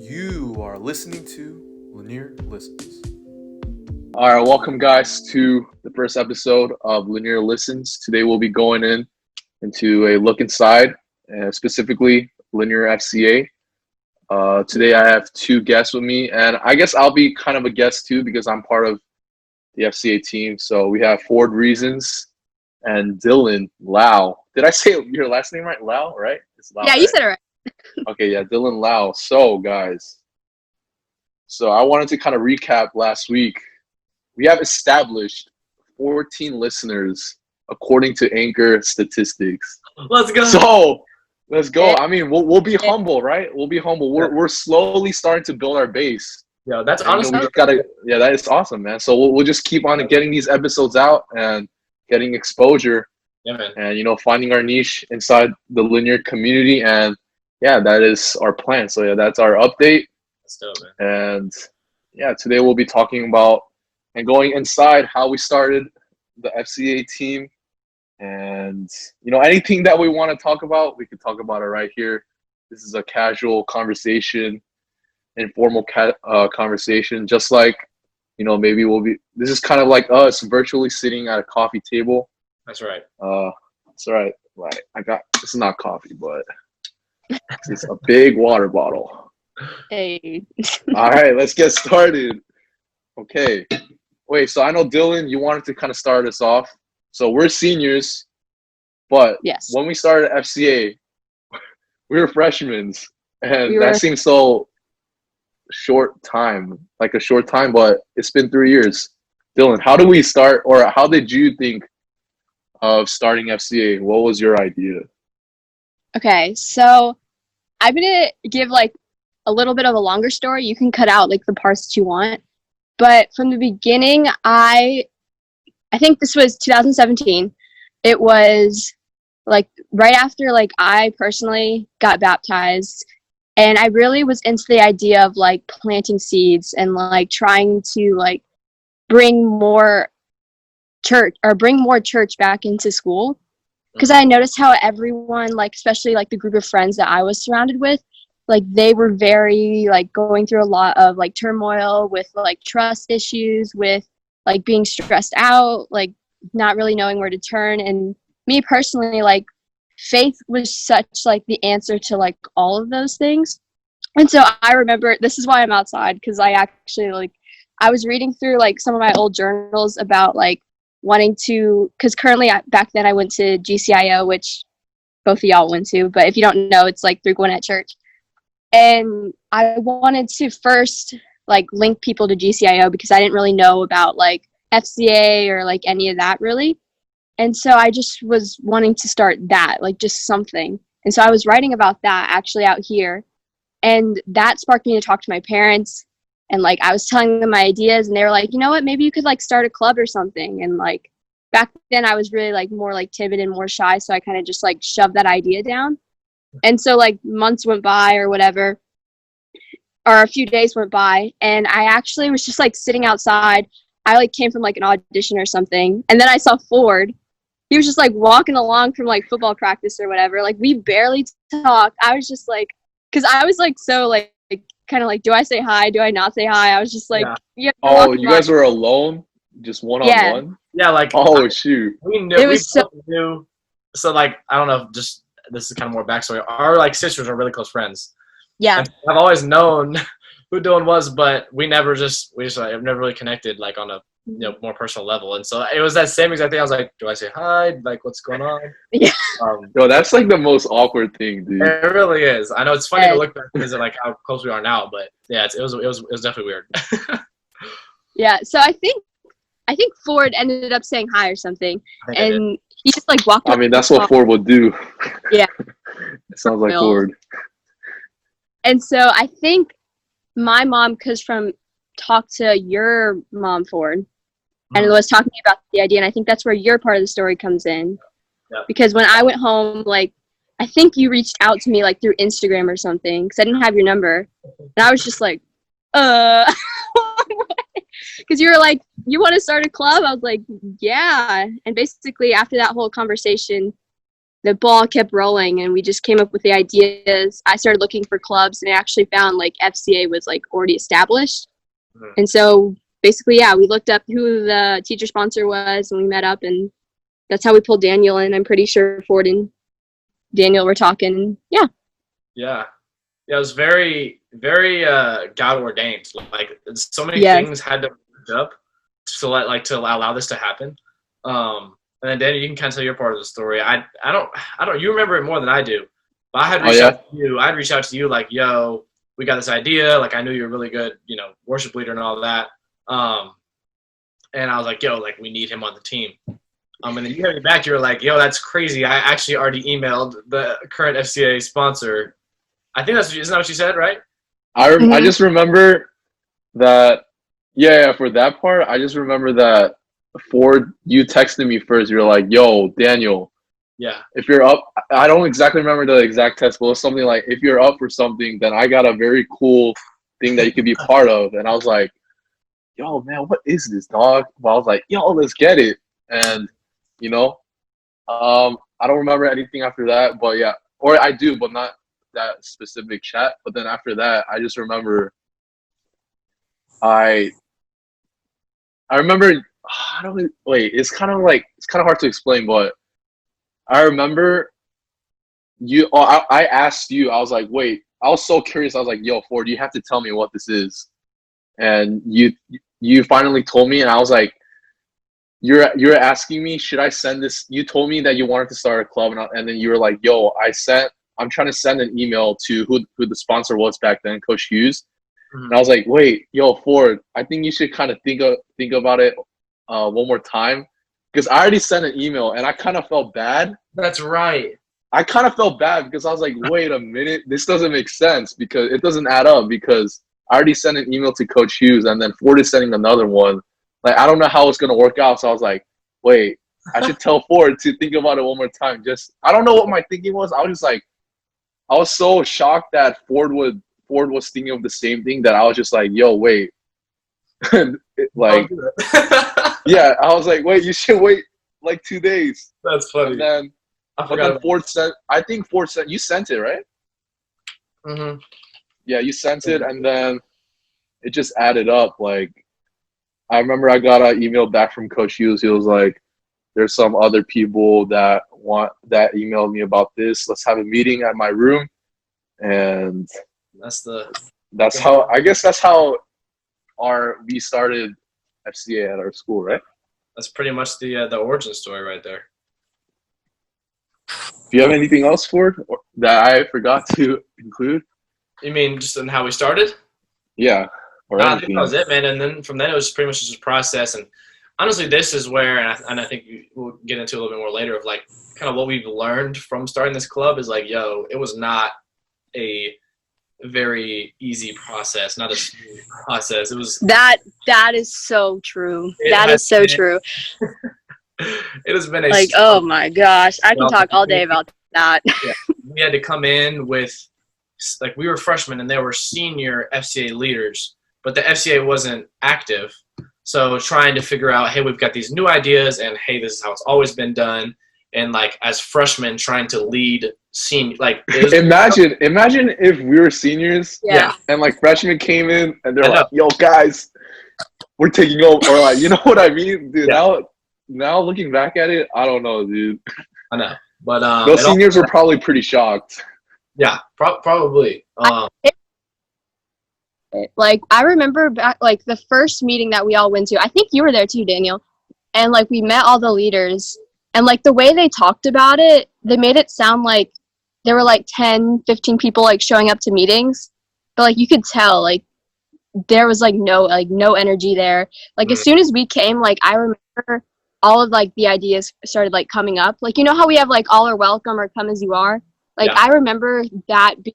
You are listening to Lanier Listens. All right, welcome guys to the first episode of Lanier Listens. Today we'll be going into a look inside, specifically Lanier FCA. Today I have two guests with me, and I guess I'll be kind of a guest too because I'm part of the FCA team. So we have Ford Reasons and Dylan Lao. Did I say your last name right? Lao, right? It's Lao, Yeah, you said it right. Okay, yeah, Dylan Lao. So guys, I wanted to kind of recap last week. We have established 14 listeners according to Anchor statistics. Let's go. So let's go. I mean, we'll be humble, right? We'll be humble. We're slowly starting to build our base. Yeah, that's And, honestly. that is awesome, man. So we'll just keep on getting these episodes out and getting exposure. Yeah, man. And finding our niche inside the Linear community. And yeah, that is our plan. So yeah, that's our update. That's dope, man. And yeah, today we'll be talking about and going inside how we started the FCA team. And, anything that we want to talk about, we can talk about it right here. This is a casual conversation, informal conversation, just like, maybe this is kind of like us virtually sitting at a coffee table. That's right. It's all right. Right. This is not coffee, but it's a big water bottle. Hey. All right, let's get started. Okay. Wait, so I know, Dylan, you wanted to kind of start us off. So we're seniors, but Yes. when we started FCA, we were freshmen, and that seems so short time, but it's been 3 years. Dylan, how do we start, or how did you think of starting FCA? What was your idea? Okay, so I'm going to give a little bit of a longer story. You can cut out the parts that you want. But from the beginning, I think this was 2017. It was right after I personally got baptized, and I really was into the idea of planting seeds and trying to bring more church back into school, because I noticed how everyone, especially the group of friends that I was surrounded with, they were very going through a lot of turmoil with trust issues, with being stressed out, not really knowing where to turn. And me personally, faith was such the answer to all of those things. And so I remember, this is why I'm outside, because I actually I was reading through some of my old journals about wanting to, because currently back then I went to GCIO, which both of y'all went to, but if you don't know, it's through Gwinnett Church. And I wanted to first link people to GCIO because I didn't really know about FCA or any of that really. And so I just was wanting to start that, just something. And so I was writing about that actually out here. And that sparked me to talk to my parents. And I was telling them my ideas, and they were like, you know what, maybe you could start a club or something. And back then I was really more timid and more shy. So I kind of just shoved that idea down. And so months went by or whatever, or a few days went by, and I actually was just sitting outside. I came from an audition or something, and then I saw Ford. He was just walking along from football practice or whatever. We barely talked. I was just because I was so kind of do I say hi? Do I not say hi? I was just yeah. Oh, you guys were alone, just one on one. Yeah, oh shoot. We knew. It was knew. So I don't know. Just this is kind of more backstory. Our sisters are really close friends. Yeah. And I've always known who Dylan was, but we never have never really connected on a more personal level. And so it was that same exact thing. I was like, do I say hi? What's going on? Yeah. Yo, that's the most awkward thing, dude. It really is. I know it's funny to look back because of how close we are now, but yeah, it was definitely weird. Yeah. So I think Ford ended up saying hi or something, and he just walked. I mean, that's what Ford would do. Yeah. It sounds like Ford. And so I think my mom, because talked to your mom, Ford, and was talking about the idea, and I think that's where your part of the story comes in. Yeah. Because when I went home, I think you reached out to me through Instagram or something, because I didn't have your number, and I was just because you were you want to start a club? I was yeah. And basically after that whole conversation, the ball kept rolling, and we just came up with the ideas. I started looking for clubs, and I actually found like FCA was like already established. Mhm. And so basically, yeah, we looked up who the teacher sponsor was, and we met up, and that's how we pulled Daniel in. I'm pretty sure Ford and Daniel were talking. Yeah. Yeah. Yeah, it was very, very God ordained. Like so many Yes. things had to match up to allow this to happen. And then Danny, you can kind of tell your part of the story. I don't. You remember it more than I do. But I had reached out to you. I'd reach out to you like, yo, we got this idea. Like I knew you were really good, worship leader and all that. And I was like, yo, like we need him on the team. And then you hit me back. You were like, yo, that's crazy. I actually already emailed the current FCA sponsor. I think isn't that what you said, right? I just remember that. Yeah, for that part, I just remember that Ford, you texted me first. You're like, yo, Daniel, Yeah. if you're up, I don't exactly remember the exact text, but it was something like, if you're up for something, then I got a very cool thing that you could be part of. And I was like, yo, man, what is this, dog? But I was like, yo, let's get it. And, I don't remember anything after that, but yeah, or I do, but not that specific chat. But then after that, I just remember I remember, it's kind of hard to explain, but I remember I asked you, I was like, wait, I was so curious. I was like, yo, Ford, you have to tell me what this is. And you finally told me, and I was like, you're asking me, should I send this? You told me that you wanted to start a club, and then you were like, yo, I'm trying to send an email to who the sponsor was back then, Coach Hughes. And I was like, wait, yo, Ford, I think you should kind of think about it one more time, because I already sent an email and I kind of felt bad. That's right. I kind of felt bad because I was like, wait a minute, this doesn't make sense, because it doesn't add up, because I already sent an email to Coach Hughes and then Ford is sending another one. Like, I don't know how it's going to work out. So I was like, wait, I should tell Ford to think about it one more time. I don't know what my thinking was. I was just like, I was so shocked that Ford was thinking of the same thing, that I was just like, yo, wait. Like, yeah, I was like, wait, you should wait like 2 days. That's funny. And then, Ford sent you sent it, right? Mm-hmm. Yeah, you sent it, and then it just added up. Like, I remember I got an email back from Coach Hughes. He was like, there's some other people that emailed me about this. Let's have a meeting at my room. And that's how we started FCA at our school, right? That's pretty much the origin story right there. Do you have anything else, Ford, that I forgot to include? You mean just in how we started? Yeah. I think that was it, man. And then from then it was pretty much just a process. And honestly, this is where, and I think we'll get into a little bit more later, of like kind of what we've learned from starting this club is like, yo, it was not a very easy process, not a smooth process. It was that is so true. That is so true. It has been like, oh my gosh, I can talk all day about that. Yeah. We had to come in with, like, we were freshmen and there were senior FCA leaders, but the FCA wasn't active. So trying to figure out, hey, we've got these new ideas, and hey, this is how it's always been done. And like, as freshmen trying to lead senior, like, imagine if we were seniors, and like freshmen came in and they're like, yo, guys, we're taking over, or like, you know what I mean, dude? Yeah. Now looking back at it, I don't know, dude. I know, but those seniors were probably pretty shocked. Yeah, probably. Like, I remember back, like, the first meeting that we all went to, I think you were there too, Daniel, and like, we met all the leaders, and like, the way they talked about it, they made it sound like there were like 10, 15 people like showing up to meetings, but like, you could tell like there was like no energy there. Like, as soon as we came, like, I remember all of like the ideas started like coming up. Like, you know how we have like all are welcome or come as you are? Like, I remember that being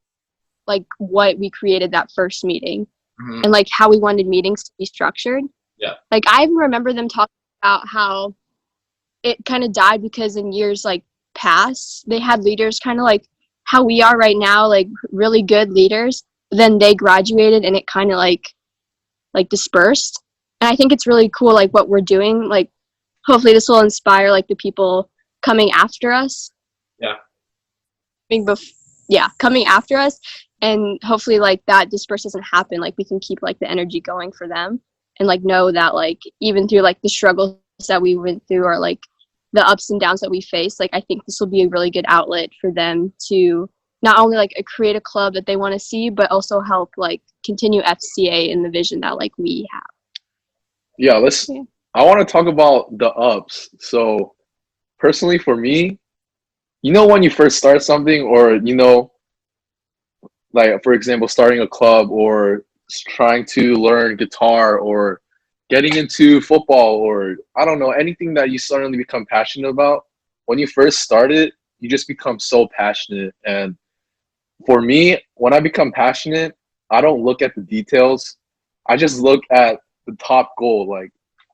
like what we created that first meeting, and like how we wanted meetings to be structured. Yeah. Like, I remember them talking about how it kind of died because in years like past, they had leaders kind of like how we are right now, like really good leaders. Then they graduated and it kind of like dispersed. And I think it's really cool, like what we're doing. Like, hopefully this will inspire like the people coming after us. Yeah. coming after us, and hopefully like that disperse doesn't happen. Like we can keep like the energy going for them, and like know that like even through like the struggles that we went through, or like the ups and downs that we face, like I think this will be a really good outlet for them to not only like create a club that they want to see, but also help like continue FCA in the vision that like we have. Yeah, I want to talk about the ups. So personally for me, when you first start something, or like for example starting a club, or trying to learn guitar, or getting into football, or I don't know, anything that you suddenly become passionate about, when you first start it, you just become so passionate. And for me, when I become passionate, I don't look at the details. I just look at the top goal. Like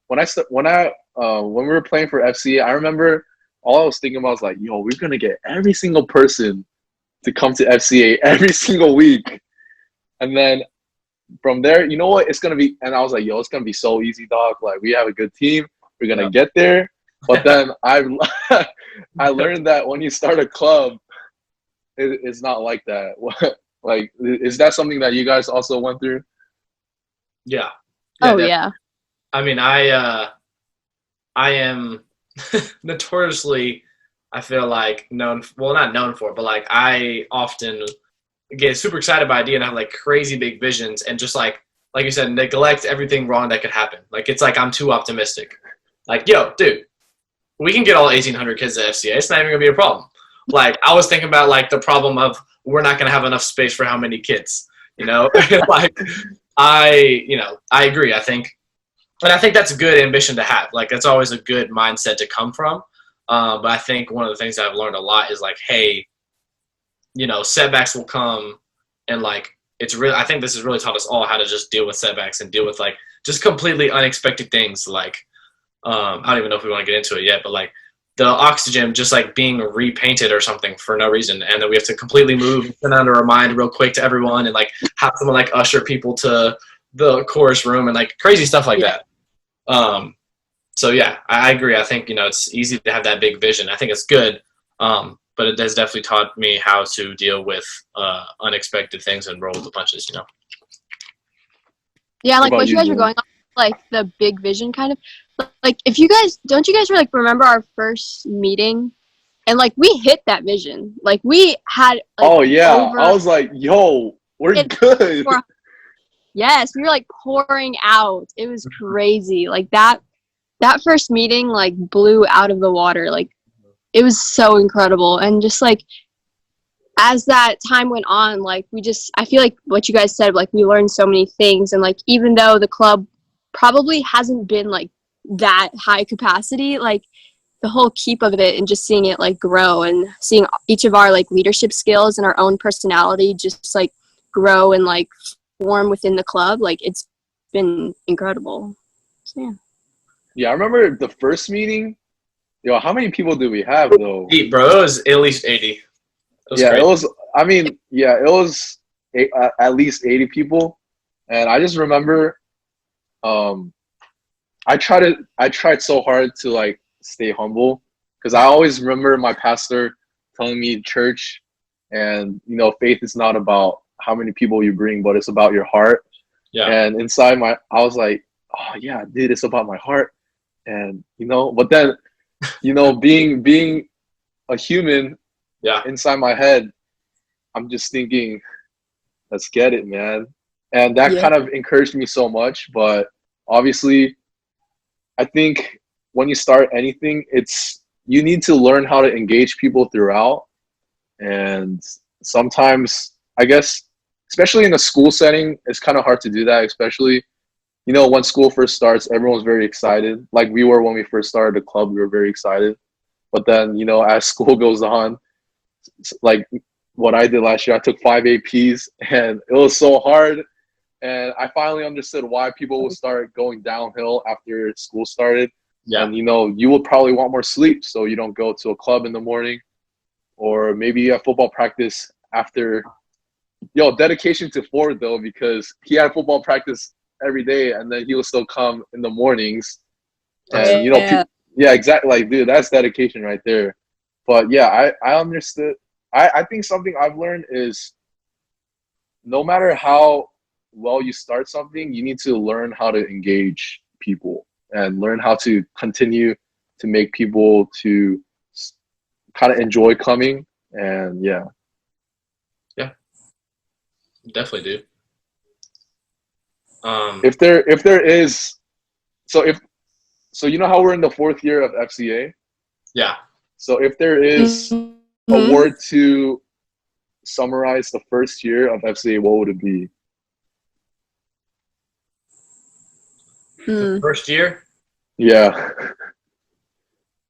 when we were playing for FCA, I remember all I was thinking about was like, yo, we're gonna get every single person to come to FCA every single week. And then from there, you know what? It's gonna be, and I was like, yo, it's gonna be so easy, dog. Like we have a good team. We're gonna get there. But then I learned that when you start a club, it's not like that. Like, is that something that you guys also went through? Yeah. Oh yeah. I mean, I am notoriously, I feel like not known for, but like I often get super excited by idea and have like crazy big visions, and just like you said, neglect everything wrong that could happen. Like it's like I'm too optimistic. Like, yo, dude, we can get all 1,800 kids at FCA. It's not even gonna be a problem. Like I was thinking about like the problem of we're not gonna have enough space for how many kids, like I agree. I think that's a good ambition to have. Like that's always a good mindset to come from. But I think one of the things that I've learned a lot is like, hey, setbacks will come, and like I think this has really taught us all how to just deal with setbacks and deal with like just completely unexpected things. Like I don't even know if we want to get into it yet, but like the oxygen just like being repainted or something for no reason, and then we have to completely move and send out a reminder real quick to everyone, and like have someone like usher people to the chorus room and like crazy stuff like that. So yeah, I agree. I think it's easy to have that big vision. I think it's good, but it has definitely taught me how to deal with unexpected things and roll with the punches. Yeah, like what you guys were going on, like the big vision kind of. Like if you guys like remember our first meeting, and like we hit that vision. Like we had like, oh yeah, I was like, yo, we're good. Yes, we were like pouring out. It was crazy. Like that first meeting like blew out of the water. Like it was so incredible. And just like as that time went on, like I feel like what you guys said, like we learned so many things. And like even though the club probably hasn't been like that high capacity, like the whole keep of it, and just seeing it like grow, and seeing each of our like leadership skills and our own personality just like grow and like form within the club, like it's been incredible. So yeah, I remember the first meeting. Yo, how many people do we have though? Bro, it was at least 80. It was yeah, crazy. it was at least 80 people, and I just remember, I tried so hard to like stay humble, because I always remember my pastor telling me in church, and faith is not about how many people you bring, but it's about your heart. Yeah. And inside I was like, oh yeah, dude, it's about my heart. And but then being a human, inside my head, I'm just thinking, let's get it, man. And that kind of encouraged me so much. But obviously, I think when you start anything, you need to learn how to engage people throughout. And sometimes, I guess, especially in a school setting, it's kind of hard to do that, especially, when school first starts, everyone's very excited. Like we were when we first started the club, we were very excited. But then, as school goes on, like what I did last year, I took 5 APs, and it was so hard. And I finally understood why people would start going downhill after school started. Yeah. And, you would probably want more sleep, so you don't go to a club in the morning, or maybe you have football practice after. Dedication to Ford, though, because he had football practice every day, and then he will still come in the mornings. And, exactly. Like, dude, that's dedication right there. But, yeah, I understood. I think something I've learned is no matter how well you start something, you need to learn how to engage people and learn how to continue to make people to kind of enjoy coming. And yeah. Yeah, definitely do. If there is, so you know how we're in the 4th year of FCA? Yeah. So if there is a word to summarize the first year of FCA, what would it be? The first year? Yeah.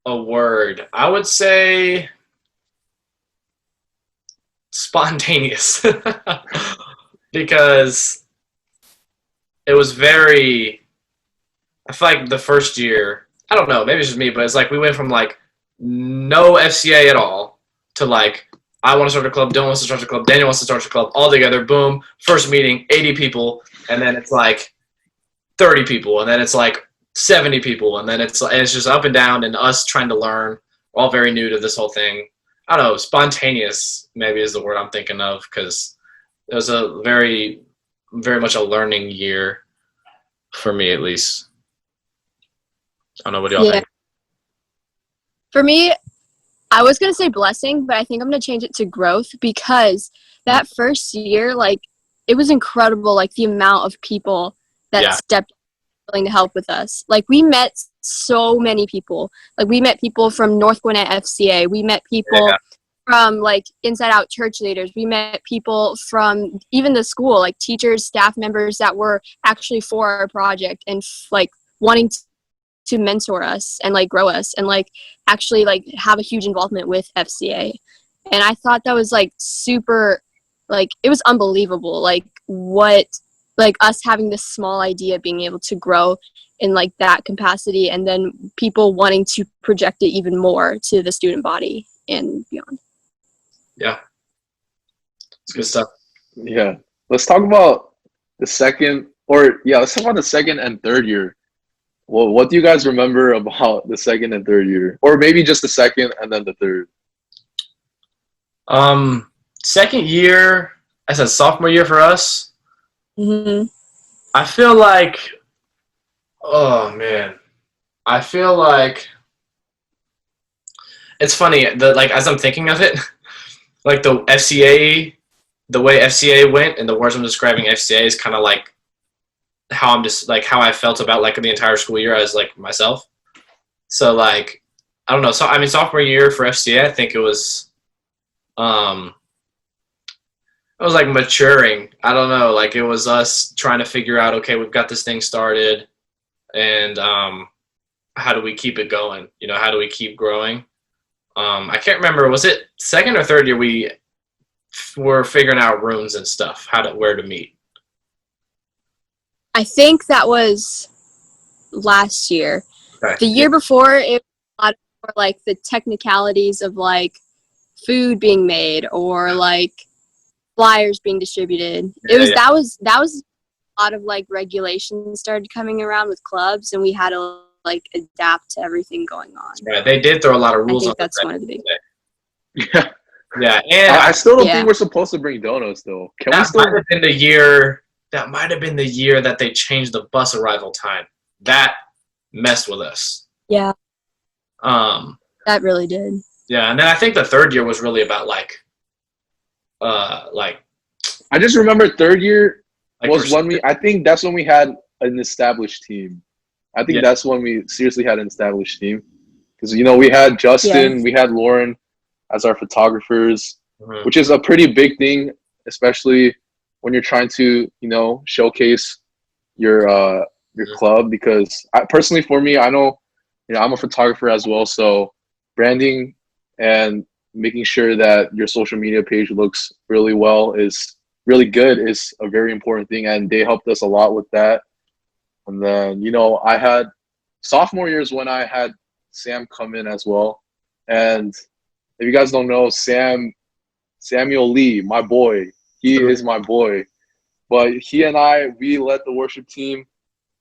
A word. I would say spontaneous. Because it was very, I feel like the first year, I don't know, maybe it's just me, but it's like we went from like no FCA at all to like, I want to start a club, Dylan wants to start a club, Daniel wants to start a club, all together, boom, first meeting, 80 people, and then it's like 30 people, and then it's like 70 people, and then it's just up and down, and us trying to learn. We're all very new to this whole thing. I don't know, spontaneous maybe is the word I'm thinking of, because it was a very, very much a learning year for me, at least. I don't know, what do y'all think? For me, I was going to say blessing, but I think I'm going to change it to growth, because that first year, like, it was incredible, like, the amount of people that stepped willing to help with us. Like, we met so many people. Like, we met people from North Gwinnett FCA. We met people from, like, Inside Out church leaders. We met people from even the school, like, teachers, staff members that were actually for our project and, like, wanting to mentor us and, like, grow us and, like, actually, like, have a huge involvement with FCA. And I thought that was, like, super, like, it was unbelievable, like, what, like, us having this small idea being able to grow in, like, that capacity, and then people wanting to project it even more to the student body and beyond. Yeah. It's good stuff. Yeah. Let's talk about the second, let's talk about the second and third year. Well, what do you guys remember about the second and third year? Or maybe just the second and then the third? Second year, I said sophomore year for us. Mm-hmm. I feel like, oh man, I feel like it's funny that, like, as I'm thinking of it, like the FCA, the way FCA went and the words I'm describing FCA is kind of like how I'm just like how I felt about like the entire school year as like myself. So like, I don't know. So I mean, sophomore year for FCA, I think it was like maturing. I don't know. Like, it was us trying to figure out, okay, we've got this thing started, and how do we keep it going? You know, how do we keep growing? I can't remember. Was it second or third year we were figuring out rooms and stuff, where to meet? I think that was last year. Okay. The year before, it was a lot more like the technicalities of, like, food being made or, like, flyers being distributed. That was a lot of, like, regulations started coming around with clubs, and we had to, like, adapt to everything going on. Right. They did throw a lot of rules. I think that's one of the big. Yeah. Yeah, and I still don't think we're supposed to bring donuts though. Might have been the year. That might have been the year that they changed the bus arrival time. That messed with us. Yeah. That really did. Yeah, and then I think the third year was really about like. I just remember third year was when I think that's when we had an established team. I think that's when we seriously had an established team, because we had Justin, we had Lauren as our photographers, which is a pretty big thing, especially when you're trying to showcase your club. Because personally, for me, I know I'm a photographer as well, so branding and making sure that your social media page looks really well is really good is a very important thing, and they helped us a lot with that. And then I had sophomore years when I had Sam come in as well. And if you guys don't know, Samuel Lee, my boy, he is my boy. But he and we led the worship team,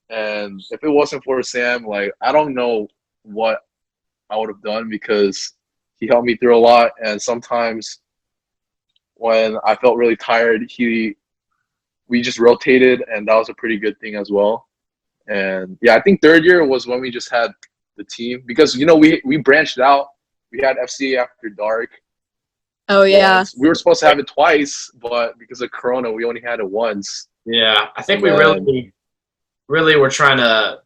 and if it wasn't for Sam, like, I don't know what I would have done, because he helped me through a lot. And sometimes when I felt really tired, we just rotated, and that was a pretty good thing as well. And yeah, I think third year was when we just had the team because we branched out. We had FCA After Dark. Oh yeah. We were supposed to have it twice, but because of Corona, we only had it once. Yeah, I think we really were trying to.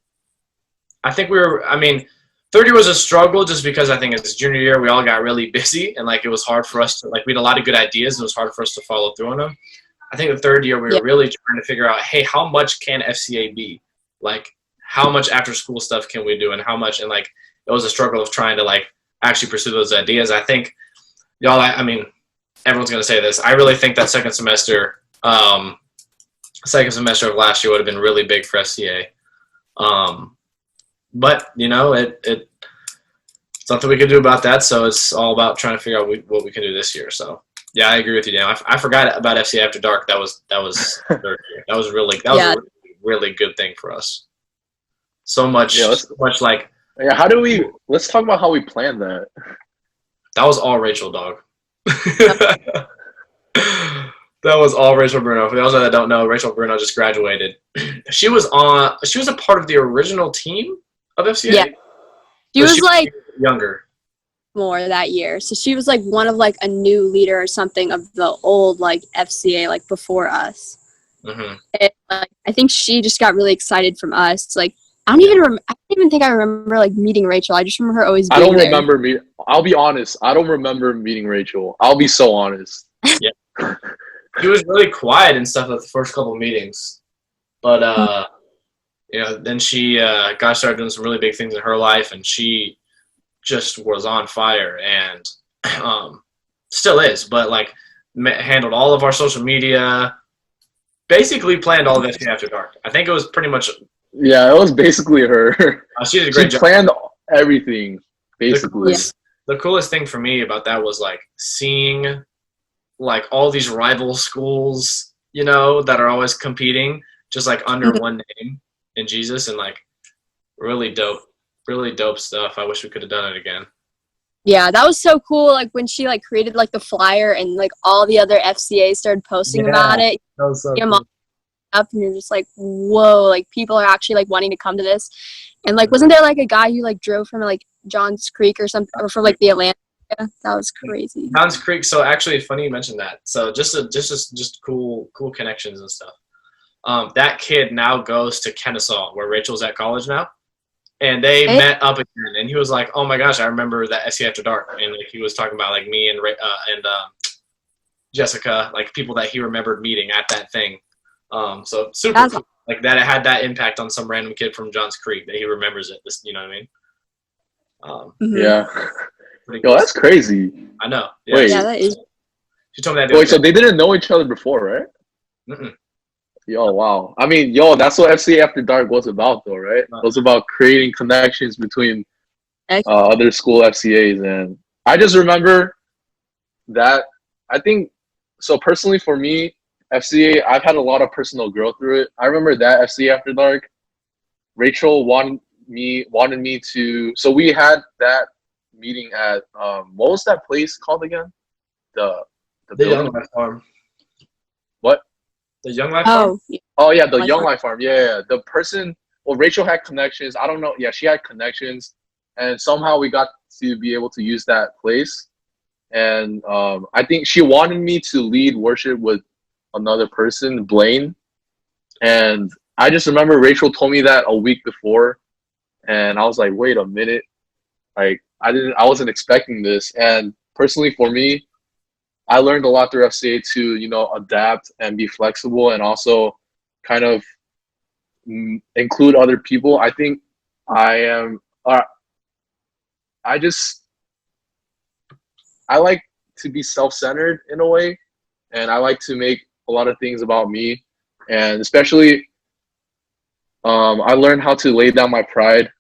Third year was a struggle just because I think as junior year we all got really busy and like it was hard for us to we had a lot of good ideas and it was hard for us to follow through on them. I think the third year we were really trying to figure out, hey, how much can FCA be? Like, how much after school stuff can we do and how much? And like, it was a struggle of trying to actually pursue those ideas. I think y'all, everyone's going to say this. I really think that second semester of last year would have been really big for FCA. But, it's nothing we could do about that. So it's all about trying to figure out what we can do this year. So, yeah, I agree with you, Dan. I forgot about FCA After Dark. That was third year. That was a really good thing for us. So much, let's talk about how we planned that. That was all Rachel, dog. That was all Rachel Bruno. For those that don't know, Rachel Bruno just graduated. She was a part of the original team of FCA. Yeah. She was younger. More that year. So she was one of a new leader or something of the old FCA before us. Mm-hmm. And, I think she just got really excited from us. I don't even think I remember meeting Rachel. I just remember her always being there. I'll be honest. I don't remember meeting Rachel. I'll be so honest. Yeah. She was really quiet and stuff at the first couple of meetings. But, then she started doing some really big things in her life, and she just was on fire and still is. But, handled all of our social media, basically planned all of FCA After Dark. I think it was pretty much – yeah, it was basically her. She did a great job. She planned everything, basically. The coolest thing for me about that was seeing all these rival schools, that are always competing, just under one name in Jesus, and really dope stuff. I wish we could have done it again. Yeah, that was so cool. When she created the flyer and all the other FCAs started posting about it. That was so cool. Up and you're just whoa, people are actually wanting to come to this. And wasn't there a guy who drove from Johns Creek or something, or from the Atlanta area? That was crazy. Johns Creek. So actually, it's funny you mentioned that. So just cool connections and stuff. That kid now goes to Kennesaw, where Rachel's at college now, and they met up again. And he was like, "Oh my gosh, I remember that SC After Dark." And he was talking about me and Jessica, people that he remembered meeting at that thing. So super cool. That it had that impact on some random kid from Johns Creek that he remembers it. You know what I mean? Yeah. Yo, that's crazy. I know. Yeah. Wait. Yeah, that is. She told me that. Wait, so they didn't know each other before, right? Mm-mm. Yo, wow. I mean, that's what FCA After Dark was about, though, right? It was about creating connections between other school FCAs. And I just remember that, I think, so personally for me, FCA, I've had a lot of personal growth through it. I remember that FCA After Dark, Rachel wanted me to, so we had that meeting at, what was that place called again? The Young Life Farm. What? The Young Life Farm? Oh, yeah, the Young Life Farm. Yeah. The person, Rachel had connections. I don't know. Yeah, she had connections. And somehow we got to be able to use that place. And I think she wanted me to lead worship with another person, Blaine. And I just remember Rachel told me that a week before. And I was like, wait a minute. I wasn't expecting this. And personally for me, I learned a lot through FCA to, adapt and be flexible and also kind of include other people. I think I like to be self-centered in a way, and I like to make a lot of things about me. And especially, I learned how to lay down my pride.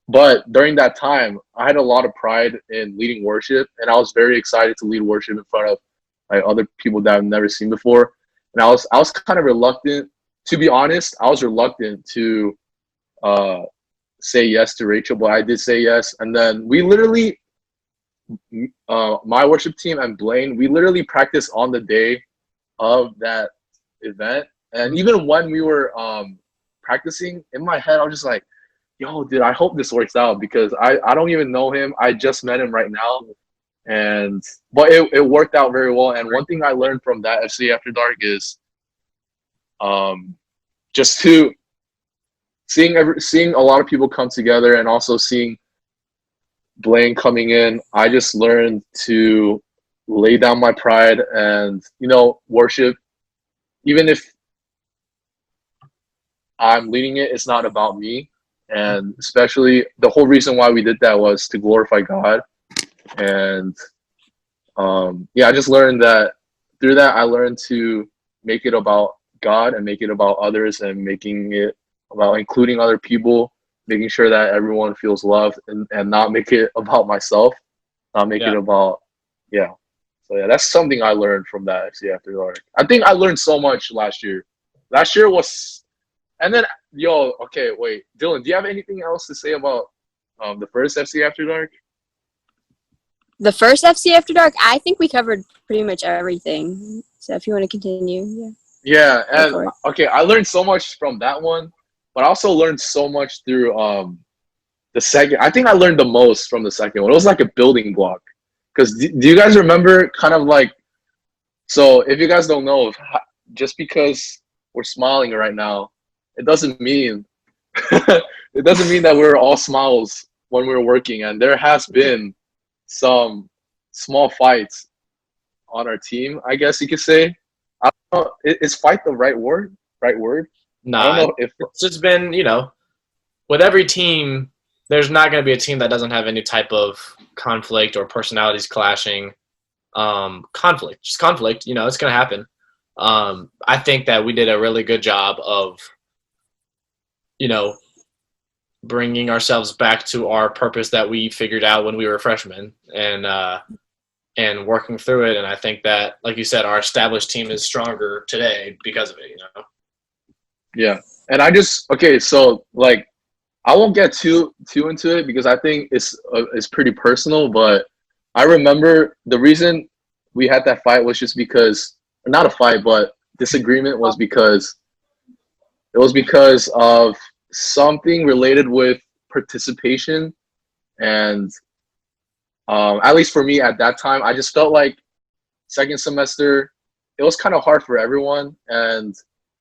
But during that time, I had a lot of pride in leading worship, and I was very excited to lead worship in front of other people that I've never seen before. And I was kind of reluctant, to be honest. I was reluctant to say yes to Rachel, but I did say yes. And then we literally my worship team and Blaine, we literally practiced on the day of that event. And even when we were practicing, in my head, I was just like, yo, dude, I hope this works out because I don't even know him. I just met him right now. But it worked out very well. And one thing I learned from that FCA After Dark is just to seeing a lot of people come together, and also seeing Blaine coming in. I just learned to lay down my pride and, worship. Even if I'm leading it, it's not about me. And especially the whole reason why we did that was to glorify God. And I just learned that through that, I learned to make it about God and make it about others, and making it about including other people, making sure that everyone feels loved, and not make it about myself, not make it about, So that's something I learned from that FCA After Dark. I think I learned so much last year. Last year was, and then, okay, wait. Dylan, do you have anything else to say about the first FCA After Dark? The first FCA After Dark, I think we covered pretty much everything. So if you want to continue, Yeah, and okay, I learned so much from that one, but I also learned so much through the second. I think I learned the most from the second one. It was like a building block. Because do you guys remember kind of like, so if you guys don't know, just because we're smiling right now, it doesn't mean that we're all smiles when we're working. And there has been some small fights on our team, I guess you could say. I don't know, is fight the right word? Nah, I don't know if it's just been, with every team, there's not going to be a team that doesn't have any type of conflict or personalities clashing. Conflict, it's going to happen. I think that we did a really good job of, bringing ourselves back to our purpose that we figured out when we were freshmen, and working through it. And I think that, like you said, our established team is stronger today because of it, Yeah. And so like, I won't get too into it because I think it's pretty personal, but I remember the reason we had that fight was just because, not a fight, but disagreement was because of something related with participation. And at least for me at that time, I just felt like second semester, it was kind of hard for everyone. And,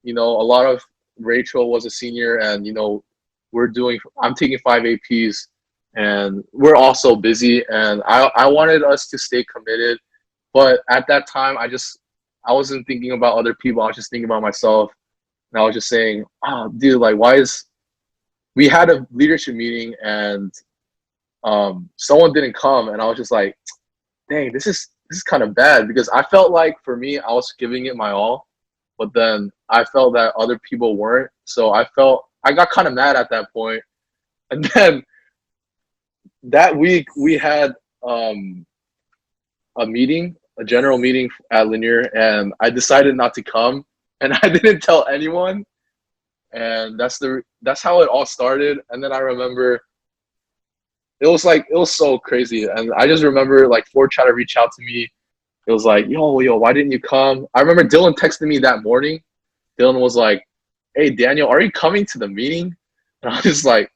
a lot of Rachel was a senior, and, I'm taking 5 APs, and we're also busy. And I wanted us to stay committed. But at that time, I wasn't thinking about other people. I was just thinking about myself. And I was just saying, dude, like, we had a leadership meeting, and someone didn't come, and I was just like, dang, this is kind of bad, because I felt like for me, I was giving it my all, but then I felt that other people weren't. So I got kind of mad at that point. And then that week we had a general meeting at Lanier, and I decided not to come, and I didn't tell anyone. And that's how it all started. And then I remember it was so crazy. And I just remember like Ford tried to reach out to me. It was like, yo, why didn't you come? I remember Dylan texted me that morning. Dylan was like, hey, Daniel, are you coming to the meeting? And I was like,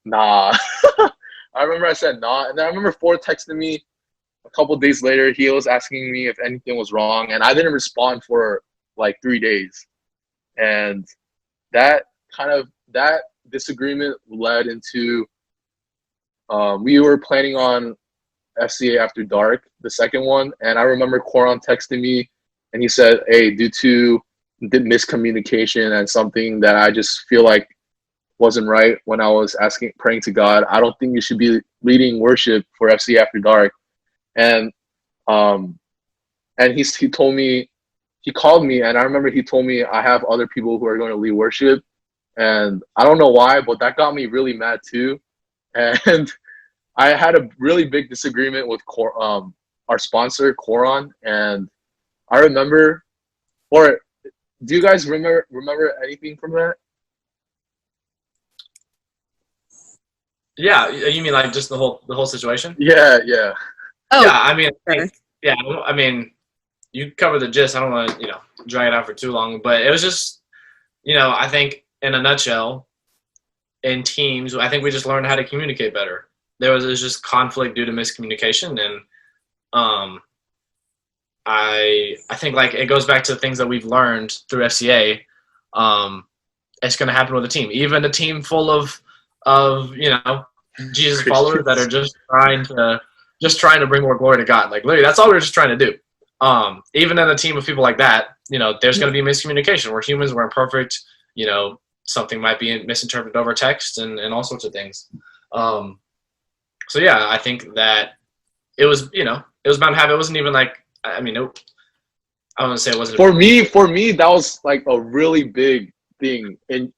nah. I remember I said nah. And then I remember Ford texted me a couple of days later. He was asking me if anything was wrong, and I didn't respond for like 3 days. And that disagreement led into we were planning on FCA After Dark, the second one, and I remember Coron texting me, and he said, hey, due to the miscommunication and something that I just feel like wasn't right when I was praying to God, I don't think you should be leading worship for FCA After Dark. And he told me, he called me, and I remember he told me I have other people who are going to lead worship. And I don't know why, but that got me really mad too. And I had a really big disagreement with our sponsor, Coron. And I remember, or do you guys remember anything from that? Yeah, you mean like just the whole situation? Yeah. Oh, Yeah, I mean, sure. I mean, you covered the gist. I don't want to, drag it out for too long, but it was just, I think in a nutshell, in teams, I think we just learned how to communicate better. There was just conflict due to miscommunication, and I think like it goes back to the things that we've learned through FCA. It's going to happen with a team, even a team full of Jesus followers that are just trying to bring more glory to God. Like literally, that's all we're just trying to do. Even in a team of people like that, there's going to be miscommunication. We're humans. We're imperfect. Something might be misinterpreted over text and all sorts of things. So yeah, I think that it was bound to happen. It wasn't even like, I mean, I want to say it wasn't. For me, that was like a really big thing in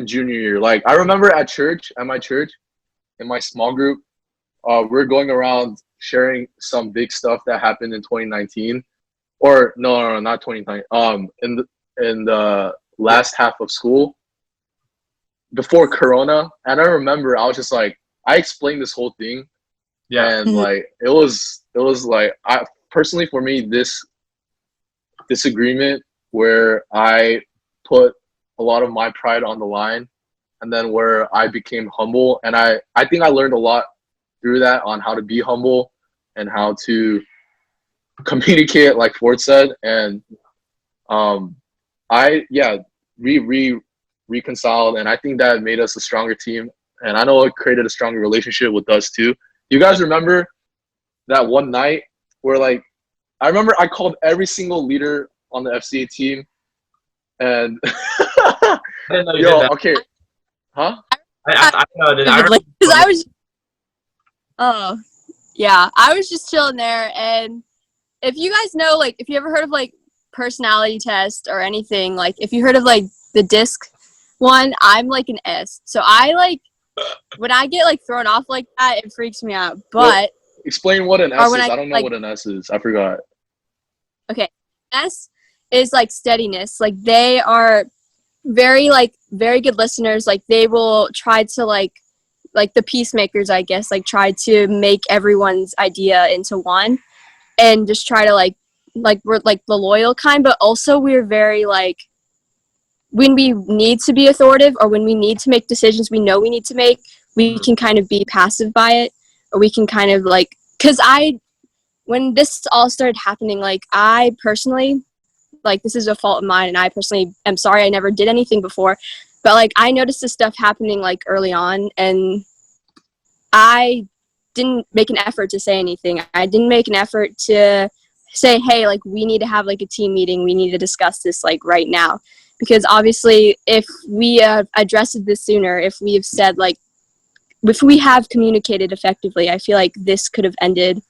junior year. Like I remember at my church, in my small group, we're going around sharing some big stuff that happened in 2019, or no, not 2019. In the last half of school before Corona, and I remember I was just like, I explained this whole thing, and like it was like, I personally, for me, this disagreement where I put a lot of my pride on the line, and then where I became humble, and I think I learned a lot through that on how to be humble and how to communicate, like Ford said, and we reconciled, and I think that made us a stronger team, and I know it created a stronger relationship with us too. You guys remember that one night where, like, I remember I called every single leader on the FCA team, and I didn't know you did that. Okay, huh? I know I did. Because I was. Oh, yeah. I was just chilling there, and if you guys know, like, if you ever heard of like personality test or anything, like, if you heard of like the DISC one, I'm like an S. So I like when I get like thrown off like that, it freaks me out. But explain what an S is. I don't know like, what an S is. I forgot. Okay, S is like steadiness. Like they are very good listeners. Like they will try to like the peacemakers, I guess, like try to make everyone's idea into one, and just try to like we're like the loyal kind, but also we're very like, when we need to be authoritative or when we need to make decisions we know we need to make, we can kind of be passive by it, or we can kind of like, because when this all started happening, like I personally, like this is a fault of mine, and I personally am sorry I never did anything before, but like I noticed this stuff happening like early on, and I didn't make an effort to say anything. I didn't make an effort to say, hey, like we need to have like a team meeting. We need to discuss this like right now. Because obviously if we addressed this sooner, if we have said like, if we have communicated effectively, I feel like this could have ended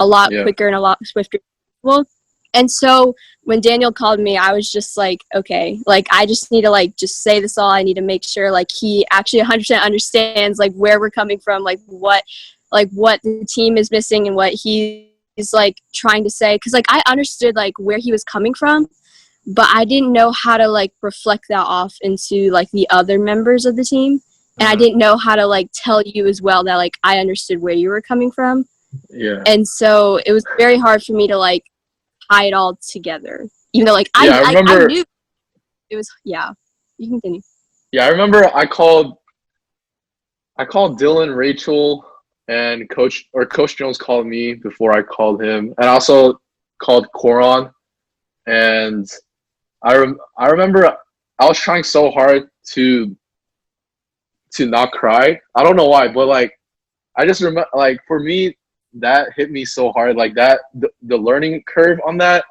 a lot quicker and a lot swifter. Well, and so when Daniel called me, I was just like, okay, like I just need to like just say this all. I need to make sure like he actually 100% understands like where we're coming from, like what the team is missing and what he's like trying to say. Because like I understood like where he was coming from, but I didn't know how to like reflect that off into like the other members of the team. And I didn't know how to like tell you as well that like I understood where you were coming from. Yeah. And so it was very hard for me to like tie it all together. Even though like I remember, I knew it was, you can continue. Yeah, I remember I called Dylan, Rachel, and Coach Jones called me before I called him. And I also called Coron. And I remember I was trying so hard to not cry. I don't know why, but like I just remember, like for me, that hit me so hard. Like that, the learning curve on that.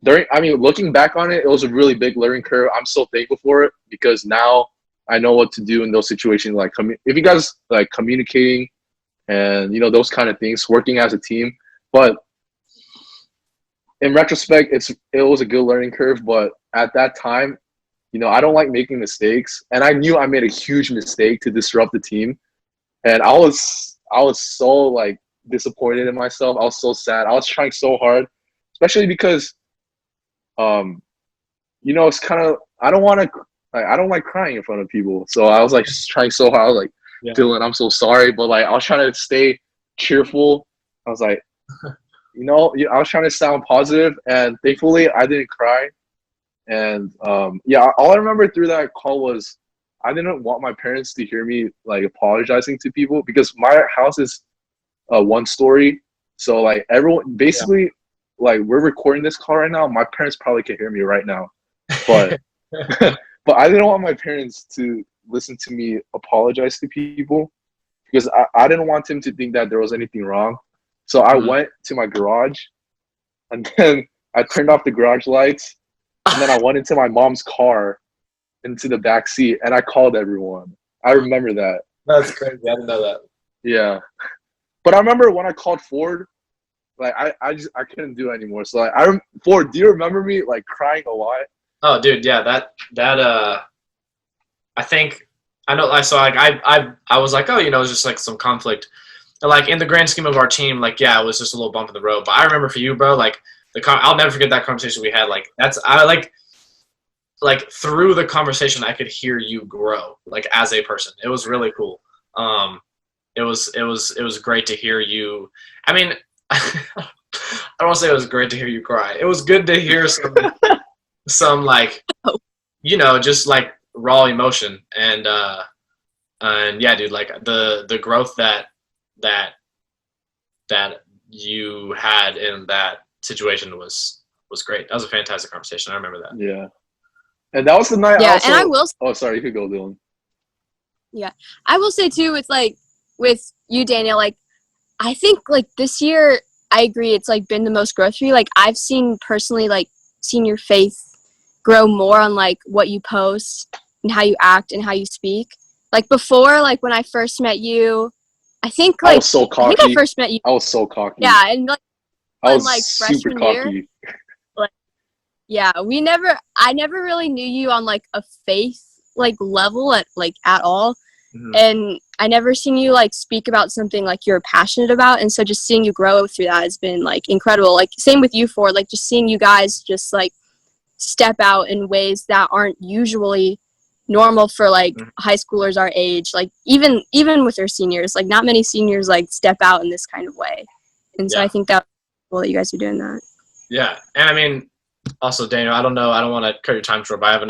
Looking back on it, it was a really big learning curve. I'm so thankful for it because now I know what to do in those situations. Like if you guys like communicating and those kind of things, working as a team. But in retrospect, it was a good learning curve. But at that time, I don't like making mistakes, and I knew I made a huge mistake to disrupt the team, and I was so like disappointed in myself. I was so sad. I was trying so hard, especially because, it's kind of I don't like crying in front of people. So I was like just trying so hard. I was like, Dylan, I'm so sorry, but like I was trying to stay cheerful. I was like, I was trying to sound positive, and thankfully I didn't cry. And all I remember through that call was I didn't want my parents to hear me like apologizing to people, because my house is one story. So like everyone basically like we're recording this call right now. My parents probably can hear me right now, but but I didn't want my parents to listen to me apologize to people, because I didn't want them to think that there was anything wrong. So I went to my garage, and then I turned off the garage lights, and then I went into my mom's car, into the back seat, and I called everyone. I remember that. That's crazy. I didn't know that. Yeah. But I remember when I called Ford, like I couldn't do it anymore. So like Ford, do you remember me like crying a lot? Oh, dude, yeah, that I think I know. I saw like I was like, oh, it was just like some conflict. And, like in the grand scheme of our team, like it was just a little bump in the road. But I remember for you, bro, like I'll never forget that conversation we had. Like like through the conversation, I could hear you grow like as a person. It was really cool. It was great to hear you. I mean, I don't want to say it was great to hear you cry. It was good to hear some like, just like raw emotion. And yeah, dude, like the growth that you had in that situation was great. That was a fantastic conversation. I remember that. Yeah. And that was the night. Yeah, and I will. Oh, sorry, you could go, Dylan. Yeah, I will say too. It's like with you, Daniel. Like, I think like this year, I agree. It's like been the most growth for you. Like, I've seen your faith grow more on like what you post and how you act and how you speak. Like before, like when I first met you, I think like I was so cocky. I think I first met you. I was so cocky. Yeah, and like I was like super freshman cocky. year. Yeah, I never really knew you on like a faith like level at all. Mm-hmm. And I never seen you like speak about something like you're passionate about. And so just seeing you grow through that has been like incredible. Like same with you, Ford, like just seeing you guys just like step out in ways that aren't usually normal for like high schoolers our age. Like even with their seniors, like not many seniors like step out in this kind of way. And so I think that's cool that you guys are doing that. Yeah. And I mean, also, Daniel, I don't want to cut your time short, but I have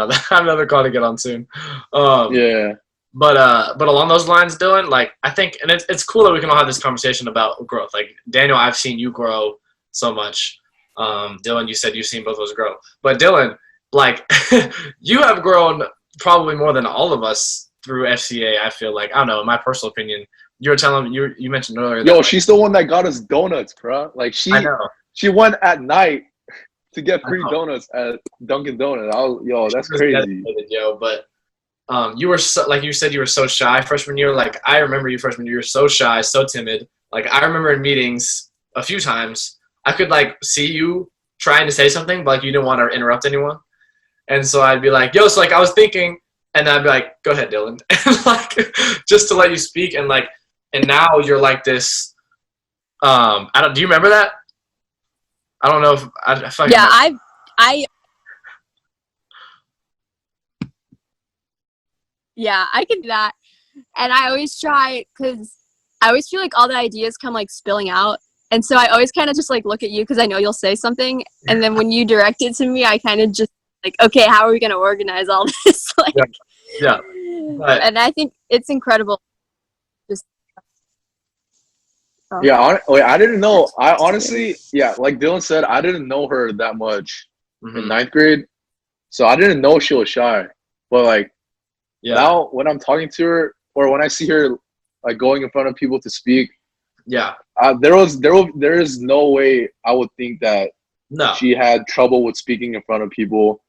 another call to get on soon. Yeah. But along those lines, Dylan, like I think, and it's cool that we can all have this conversation about growth. Like Daniel, I've seen you grow so much. Dylan, you said you've seen both of us grow, but Dylan, like you have grown probably more than all of us through FCA. I feel like, I don't know, in my personal opinion, you were telling me, you mentioned earlier. Yo, she's the one that got us donuts, bro. Like I know. She went at night to get free donuts at Dunkin' Donuts. That's crazy. Yo, but you were so, like you said, you were so shy freshman year. Like I remember you freshman year, you were so shy, so timid. Like I remember in meetings a few times, I could like see you trying to say something, but like you didn't want to interrupt anyone. And so I'd be like, yo, so like I was thinking, and I'd be like, go ahead, Dylan. And like just to let you speak, and like, and now you're like this. Do you remember that? I don't know if I yeah, I yeah, I can do that. And I always try, because I always feel like all the ideas come like spilling out. And so I always kind of just like look at you because I know you'll say something. And then when you direct it to me, I kind of just like, okay, how are we going to organize all this? Like, yeah. Right. And I think it's incredible. Yeah, I didn't know. I honestly, like Dylan said, I didn't know her that much in ninth grade. So I didn't know she was shy. But like now when I'm talking to her, or when I see her like going in front of people to speak, there is no way I would think that she had trouble with speaking in front of people,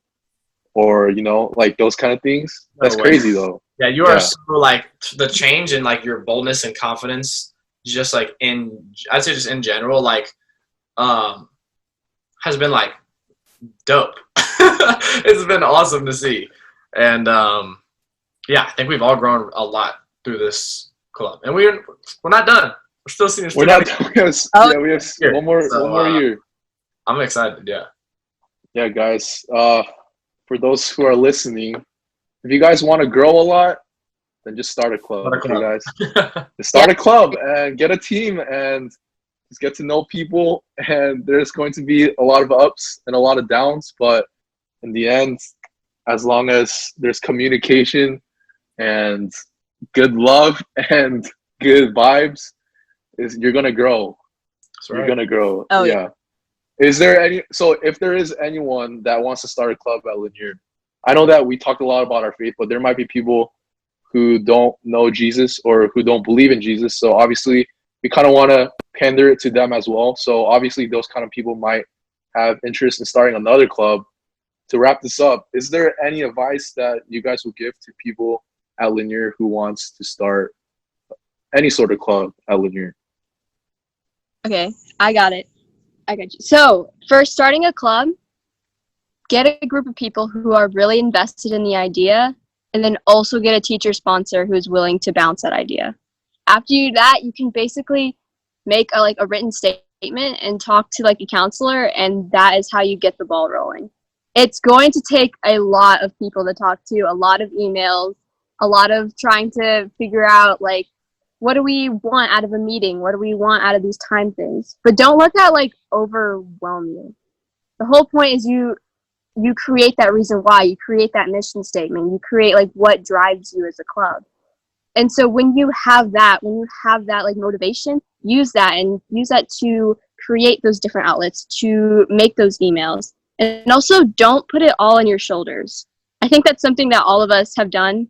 or like those kind of things. That's crazy though. Yeah, you are so like the change in like your boldness and confidence, just like I'd say just in general, like has been like dope. It's been awesome to see. And I think we've all grown a lot through this club, and we're not done. We're still seeing. We're not done. We have one more year. I'm excited. Yeah, guys. For those who are listening, if you guys want to grow a lot, then just start a club. Okay, guys. Just start a club and get a team, and just get to know people, and there's going to be a lot of ups and a lot of downs, but in the end, as long as there's communication and good love and good vibes, you're gonna grow. That's right. You're gonna grow. Oh, yeah. Is there any? So if there is anyone that wants to start a club at Lanier, I know that we talked a lot about our faith, but there might be people who don't know Jesus or who don't believe in Jesus. So obviously, we kind of want to pander it to them as well. So obviously, those kind of people might have interest in starting another club. To wrap this up, is there any advice that you guys would give to people at Lanier who wants to start any sort of club at Lanier? Okay, I got it. I got you. So for starting a club, get a group of people who are really invested in the idea, and then also get a teacher sponsor who is willing to bounce that idea. After you do that, you can basically make a written statement and talk to like a counselor, and that is how you get the ball rolling. It's going to take a lot of people to talk to, a lot of emails, a lot of trying to figure out like, what do we want out of a meeting? What do we want out of these time things? But don't let that like overwhelm you. The whole point is you create that reason why, you create that mission statement, you create like what drives you as a club. And so when you have that like motivation, use that to create those different outlets, to make those emails. And also don't put it all on your shoulders. I think that's something that all of us have done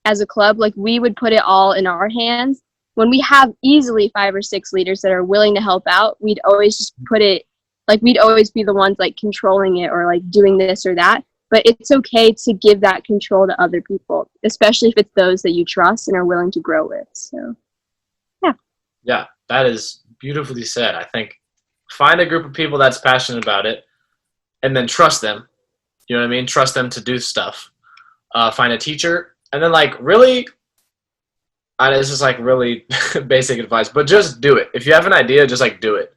as a club. Like we would put it all in our hands. When we have easily 5 or 6 leaders that are willing to help out, we'd always just put it, like we'd always be the ones like controlling it or like doing this or that. But it's okay to give that control to other people, especially if it's those that you trust and are willing to grow with. So, yeah. Yeah, that is beautifully said. I think find a group of people that's passionate about it and then trust them. You know what I mean? Trust them to do stuff. Find a teacher and then like really, this is like really basic advice, but just do it. If you have an idea, just like do it.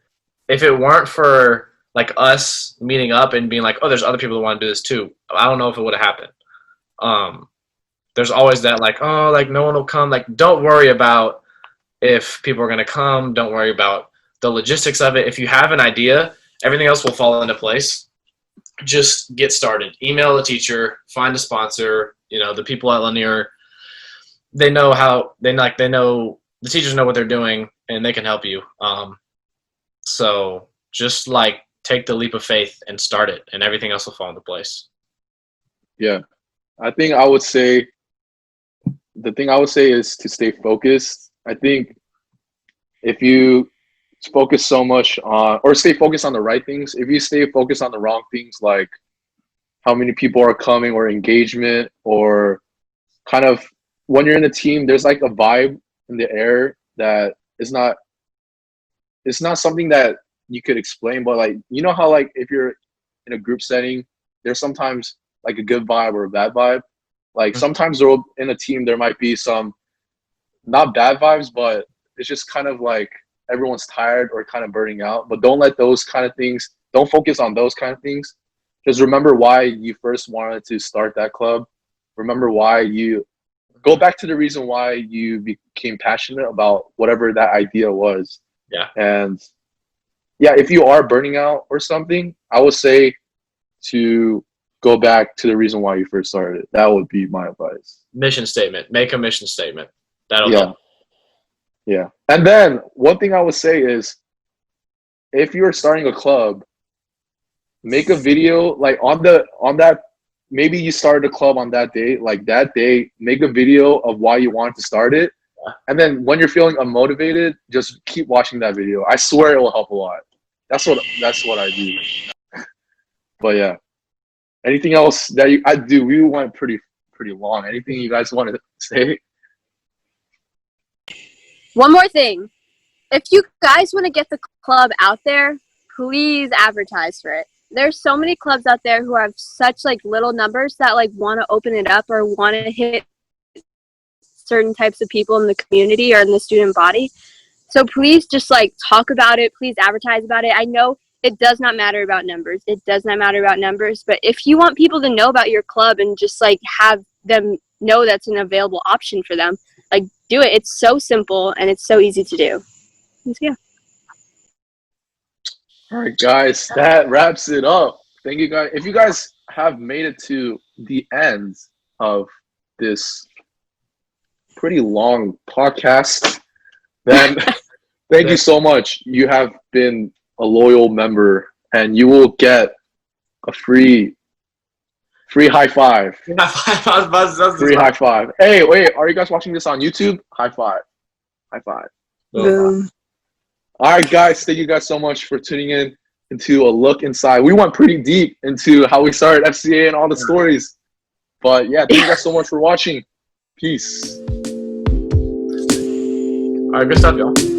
If it weren't for like us meeting up and being like, oh, there's other people that want to do this too, I don't know if it would have happened. There's always that like, oh, like no one will come. Like, don't worry about if people are going to come. Don't worry about the logistics of it. If you have an idea, everything else will fall into place. Just get started. Email a teacher, find a sponsor. You know, the people at Lanier, they know the teachers know what they're doing and they can help you. So just like take the leap of faith and start it, and everything else will fall into place. Yeah. The thing I would say is to stay focused. I think if you focus so much on, or stay focused on the right things, if you stay focused on the wrong things, like how many people are coming or engagement, or kind of when you're in a team, there's like a vibe in the air that is not, it's not something that you could explain, but like, you know how like if you're in a group setting, there's sometimes like a good vibe or a bad vibe. Like sometimes in a team, there might be some not bad vibes, but it's just kind of like everyone's tired or kind of burning out. But don't let those kind of things, don't focus on those kind of things. Just remember why you first wanted to start that club. Remember why you go back to the reason why you became passionate about whatever that idea was. Yeah. And yeah, if you are burning out or something, I would say to go back to the reason why you first started. That would be my advice. Mission statement. Make a mission statement. That'll help. Yeah. And then one thing I would say is, if you're starting a club, make a video like on that. Maybe you started a club on that day. Like that day, make a video of why you wanted to start it. And then when you're feeling unmotivated, just keep watching that video. I swear it will help a lot. That's what I do. But yeah. Anything else that I do? We went pretty long. Anything you guys want to say? One more thing. If you guys want to get the club out there, please advertise for it. There's so many clubs out there who have such like little numbers that like want to open it up or want to hit certain types of people in the community or in the student body. So please just like talk about it. Please advertise about it. I know it does not matter about numbers. It does not matter about numbers. But if you want people to know about your club and just like have them know that's an available option for them, like do it. It's so simple and it's so easy to do. Yeah. All right, guys, that wraps it up. Thank you, guys. If you guys have made it to the end of this pretty long podcast, then thank you so much. You have been a loyal member, and you will get a free high five. Free high five. Hey, wait, are you guys watching this on YouTube? High five. High five. Boom. All right, guys. Thank you guys so much for tuning in into a look inside. We went pretty deep into how we started FCA and all the stories. But yeah, thank you guys so much for watching. Peace. All right, good stuff, y'all.